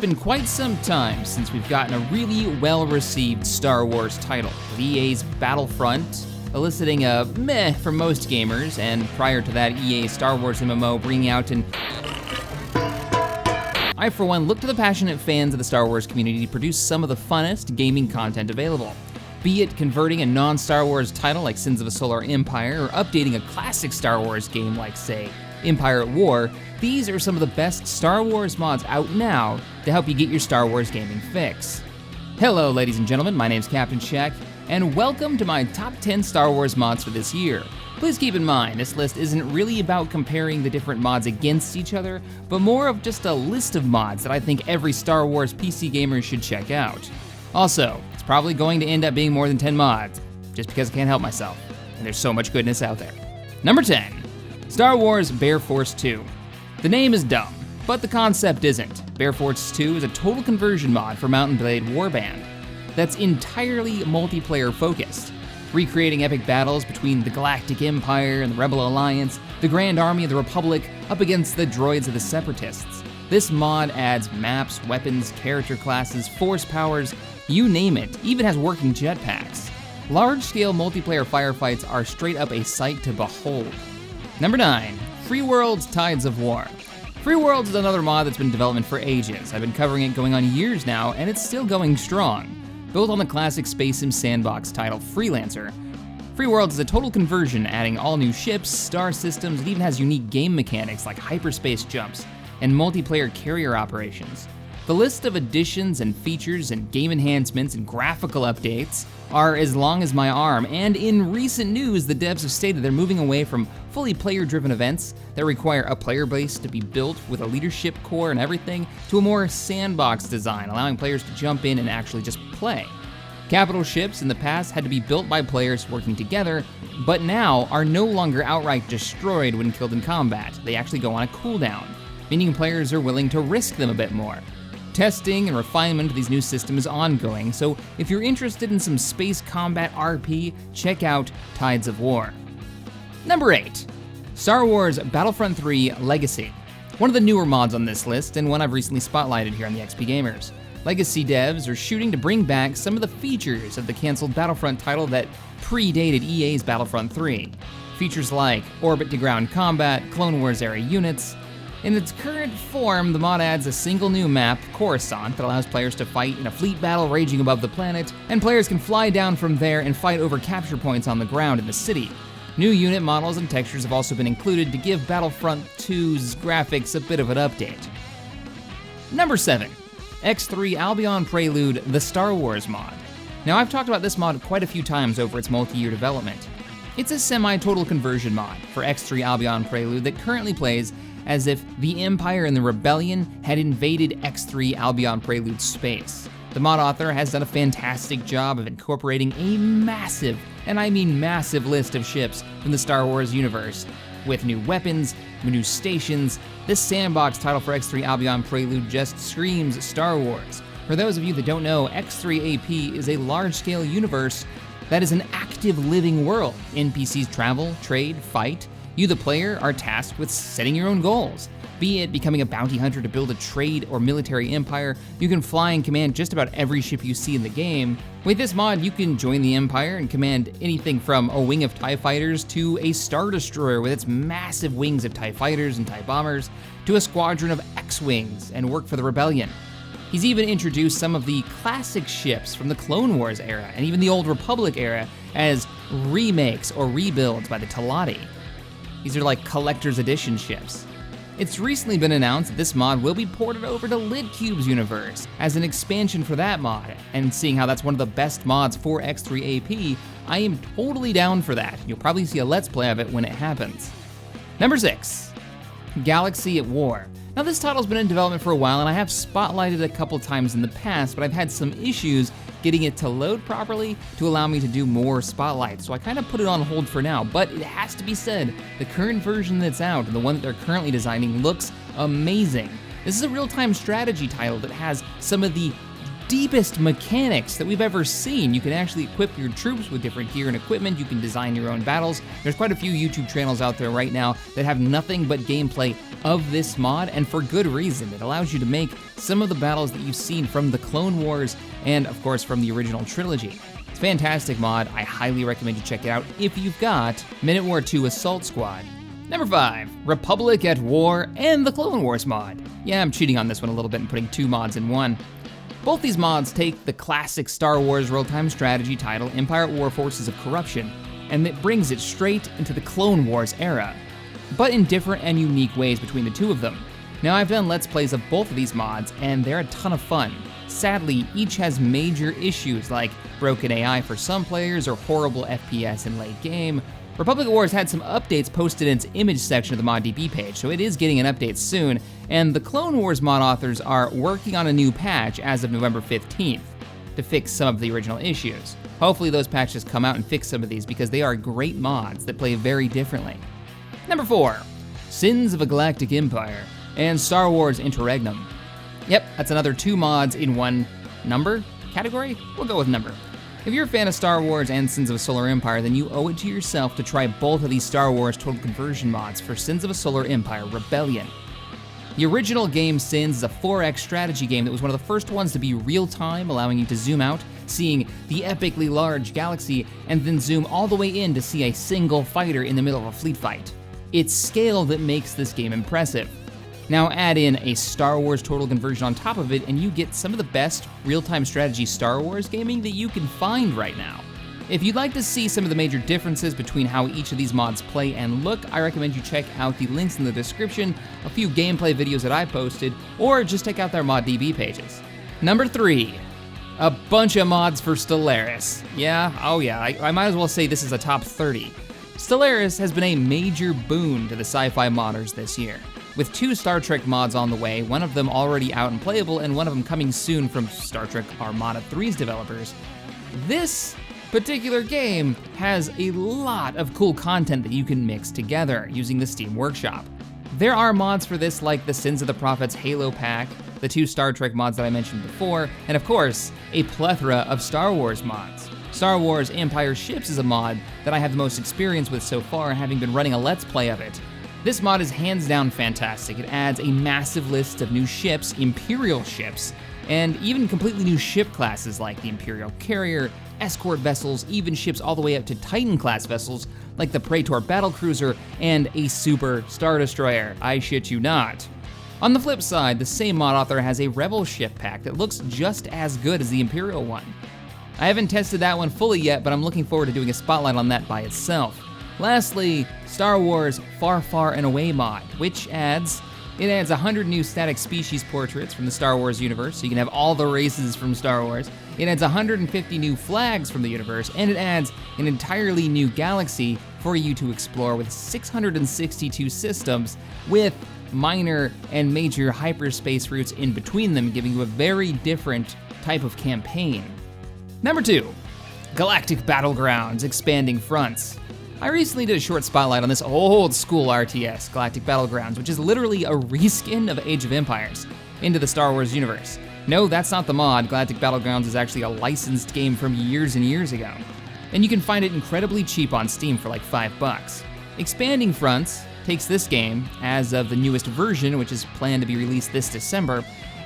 been quite some time since we've gotten a really well-received Star Wars title, with EA's Battlefront eliciting a meh from most gamers, and prior to that, EA's Star Wars MMO bringing out an I, for one, look to the passionate fans of the Star Wars community to produce some of the funnest gaming content available. Be it converting a non-Star Wars title like Sins of a Solar Empire, or updating a classic Star Wars game like, say, Empire at War, these are some of the best Star Wars mods out now to help you get your Star Wars gaming fix. Hello, ladies and gentlemen, my name's Captain Shaq, and welcome to my top 10 Star Wars mods for this year. Please keep in mind, this list isn't really about comparing the different mods against each other, but more of just a list of mods that I think every Star Wars PC gamer should check out. Also, it's probably going to end up being more than 10 mods, just because I can't help myself, and there's so much goodness out there. Number 10, Star Wars Bear Force 2. The name is dumb, but the concept isn't. Bear Force 2 is a total conversion mod for Mount & Blade Warband that's entirely multiplayer focused, recreating epic battles between the Galactic Empire and the Rebel Alliance, the Grand Army of the Republic up against the droids of the Separatists. This mod adds maps, weapons, character classes, force powers, you name it, even has working jetpacks. Large-scale multiplayer firefights are straight up a sight to behold. Number 9, Freeworlds Tides of War. Freeworlds is another mod that's been in development for ages. I've been covering it going on years now, and it's still going strong. Built on the classic Space Sim sandbox title Freelancer, Freeworlds is a total conversion, adding all new ships, star systems, and even has unique game mechanics like hyperspace jumps and multiplayer carrier operations. The list of additions and features and game enhancements and graphical updates are as long as my arm, and in recent news, the devs have stated they're moving away from fully player-driven events that require a player base to be built with a leadership core and everything, to a more sandbox design, allowing players to jump in and actually just play. Capital ships in the past had to be built by players working together, but now are no longer outright destroyed when killed in combat. They actually go on a cooldown, meaning players are willing to risk them a bit more. Testing and refinement of these new systems is ongoing, so if you're interested in some space combat RP, check out Tides of War. Number 8, Star Wars Battlefront 3 Legacy. One of the newer mods on this list, and one I've recently spotlighted here on TheXpGamers. Legacy devs are shooting to bring back some of the features of the canceled Battlefront title that predated EA's Battlefront 3. Features like orbit-to-ground combat, Clone Wars-era units. In its current form, the mod adds a single new map, Coruscant, that allows players to fight in a fleet battle raging above the planet, and players can fly down from there and fight over capture points on the ground in the city. New unit models and textures have also been included to give Battlefront 2's graphics a bit of an update. Number 7, X3 Albion Prelude, the Star Wars mod. Now, I've talked about this mod quite a few times over its multi-year development. It's a semi-total conversion mod for X3 Albion Prelude that currently plays as if the Empire and the Rebellion had invaded X3 Albion Prelude space. The mod author has done a fantastic job of incorporating a massive, and I mean massive, list of ships from the Star Wars universe. With new weapons, new stations, this sandbox title for X3 Albion Prelude just screams Star Wars. For those of you that don't know, X3 AP is a large-scale universe that is an active living world. NPCs travel, trade, fight. You, the player, are tasked with setting your own goals. Be it becoming a bounty hunter to build a trade or military empire, you can fly and command just about every ship you see in the game. With this mod, you can join the Empire and command anything from a wing of TIE fighters to a Star Destroyer with its massive wings of TIE fighters and TIE bombers, to a squadron of X-Wings and work for the Rebellion. He's even introduced some of the classic ships from the Clone Wars era and even the Old Republic era as remakes or rebuilds by the Teladi. These are like collector's edition ships. It's recently been announced that this mod will be ported over to LidCube's universe as an expansion for that mod, and seeing how that's one of the best mods for X3 AP, I am totally down for that. You'll probably see a Let's Play of it when it happens. Number 6, Galaxy at War. Now, this title's been in development for a while, and I have spotlighted it a couple times in the past, but I've had some issues getting it to load properly to allow me to do more spotlights, so I kind of put it on hold for now. But it has to be said, the current version that's out, and the one that they're currently designing, looks amazing. This is a real-time strategy title that has some of the deepest mechanics that we've ever seen. You can actually equip your troops with different gear and equipment. You can design your own battles. There's quite a few YouTube channels out there right now that have nothing but gameplay of this mod, and for good reason. It allows you to make some of the battles that you've seen from the Clone Wars and, of course, from the original trilogy. It's a fantastic mod. I highly recommend you check it out if you've got Minute War 2 Assault Squad. Number 5, Republic at War and the Clone Wars mod. Yeah, I'm cheating on this one a little bit and putting 2 mods in one. Both these mods take the classic Star Wars real-time strategy title, Empire at War Forces of Corruption, and it brings it straight into the Clone Wars era, but in different and unique ways between the two of them. Now, I've done Let's Plays of both of these mods, and they're a ton of fun. Sadly, each has major issues like broken AI for some players or horrible FPS in late game. Republic at War has had some updates posted in its image section of the ModDB page, so it is getting an update soon, and the Clone Wars mod authors are working on a new patch as of November 15th to fix some of the original issues. Hopefully those patches come out and fix some of these because they are great mods that play very differently. Number 4, Sins of a Galactic Empire and Star Wars Interregnum. Yep, that's another 2 mods in one number category? We'll go with number. If you're a fan of Star Wars and Sins of a Solar Empire, then you owe it to yourself to try both of these Star Wars Total Conversion mods for Sins of a Solar Empire Rebellion. The original game Sins is a 4X strategy game that was one of the first ones to be real-time, allowing you to zoom out, seeing the epically large galaxy, and then zoom all the way in to see a single fighter in the middle of a fleet fight. It's scale that makes this game impressive. Now add in a Star Wars Total Conversion on top of it, and you get some of the best real-time strategy Star Wars gaming that you can find right now. If you'd like to see some of the major differences between how each of these mods play and look, I recommend you check out the links in the description, a few gameplay videos that I posted, or just check out their ModDB pages. Number 3, a bunch of mods for Stellaris. Yeah, oh yeah, I might as well say this is a top 30. Stellaris has been a major boon to the sci-fi modders this year, with 2 Star Trek mods on the way, one of them already out and playable, and one of them coming soon from Star Trek Armada 3's developers. This particular game has a lot of cool content that you can mix together using the Steam Workshop. There are mods for this like the Sins of the Prophets Halo Pack, the 2 Star Trek mods that I mentioned before, and of course, a plethora of Star Wars mods. Star Wars Empire Ships is a mod that I have the most experience with so far, having been running a Let's Play of it. This mod is hands down fantastic. It adds a massive list of new ships, Imperial ships, and even completely new ship classes like the Imperial Carrier, escort vessels, even ships all the way up to Titan-class vessels like the Praetor Battlecruiser and a Super Star Destroyer, I shit you not. On the flip side, the same mod author has a Rebel ship pack that looks just as good as the Imperial one. I haven't tested that one fully yet, but I'm looking forward to doing a spotlight on that by itself. Lastly, Star Wars Far Far and Away mod, which adds 100 new static species portraits from the Star Wars universe, so you can have all the races from Star Wars. It adds 150 new flags from the universe, and it adds an entirely new galaxy for you to explore with 662 systems with minor and major hyperspace routes in between them, giving you a very different type of campaign. Number 2, Galactic Battlegrounds Expanding Fronts. I recently did a short spotlight on this old school RTS, Galactic Battlegrounds, which is literally a reskin of Age of Empires into the Star Wars universe. No, that's not the mod. Galactic Battlegrounds is actually a licensed game from years and years ago. And you can find it incredibly cheap on Steam for like $5. Expanding Fronts takes this game, as of the newest version, which is planned to be released this December,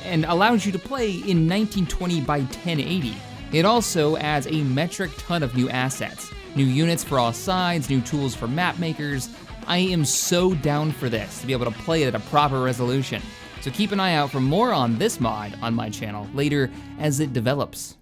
and allows you to play in 1920 by 1080. It also adds a metric ton of new assets. New units for all sides, new tools for map makers. I am so down for this, to be able to play it at a proper resolution. So keep an eye out for more on this mod on my channel later as it develops.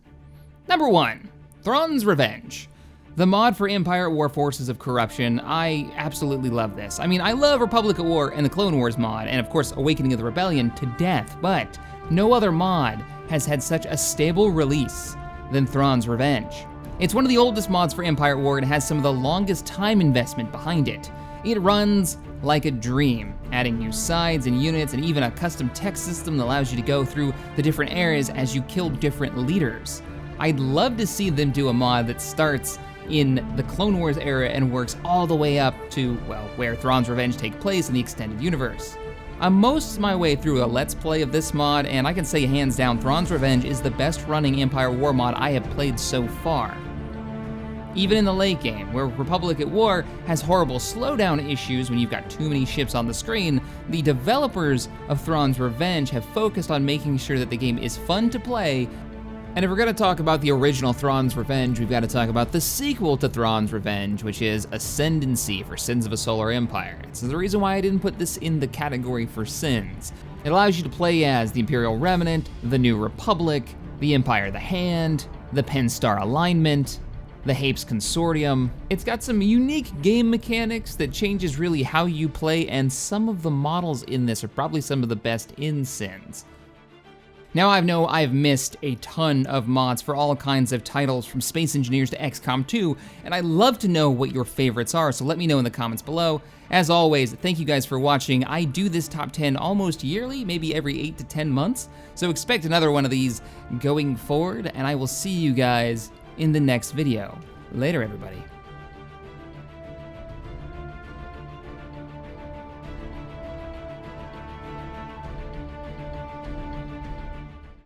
Number 1, Thrawn's Revenge. The mod for Empire at War Forces of Corruption. I absolutely love this. I mean, I love Republic at War and the Clone Wars mod, and of course Awakening of the Rebellion to death, but no other mod has had such a stable release than Thrawn's Revenge. It's one of the oldest mods for Empire at War and has some of the longest time investment behind it. It runs like a dream, adding new sides and units and even a custom text system that allows you to go through the different areas as you kill different leaders. I'd love to see them do a mod that starts in the Clone Wars era and works all the way up to, well, where Thrawn's Revenge takes place in the extended universe. I'm most of my way through a Let's Play of this mod, and I can say hands down, Thrawn's Revenge is the best running Empire War mod I have played so far. Even in the late game, where Republic at War has horrible slowdown issues when you've got too many ships on the screen, the developers of Thrawn's Revenge have focused on making sure that the game is fun to play. And if we're gonna talk about the original Thrawn's Revenge, we've gotta talk about the sequel to Thrawn's Revenge, which is Ascendancy for Sins of a Solar Empire. It's the reason why I didn't put this in the category for sins. It allows you to play as the Imperial Remnant, the New Republic, the Empire the Hand, the Penstar Alignment, the Hapes Consortium. It's got some unique game mechanics that changes really how you play, and some of the models in this are probably some of the best in Sins. Now I know I've missed a ton of mods for all kinds of titles from Space Engineers to XCOM 2, and I'd love to know what your favorites are, so let me know in the comments below. As always, thank you guys for watching. I do this top 10 almost yearly, maybe every 8 to 10 months, so expect another one of these going forward, and I will see you guys in the next video. Later, everybody.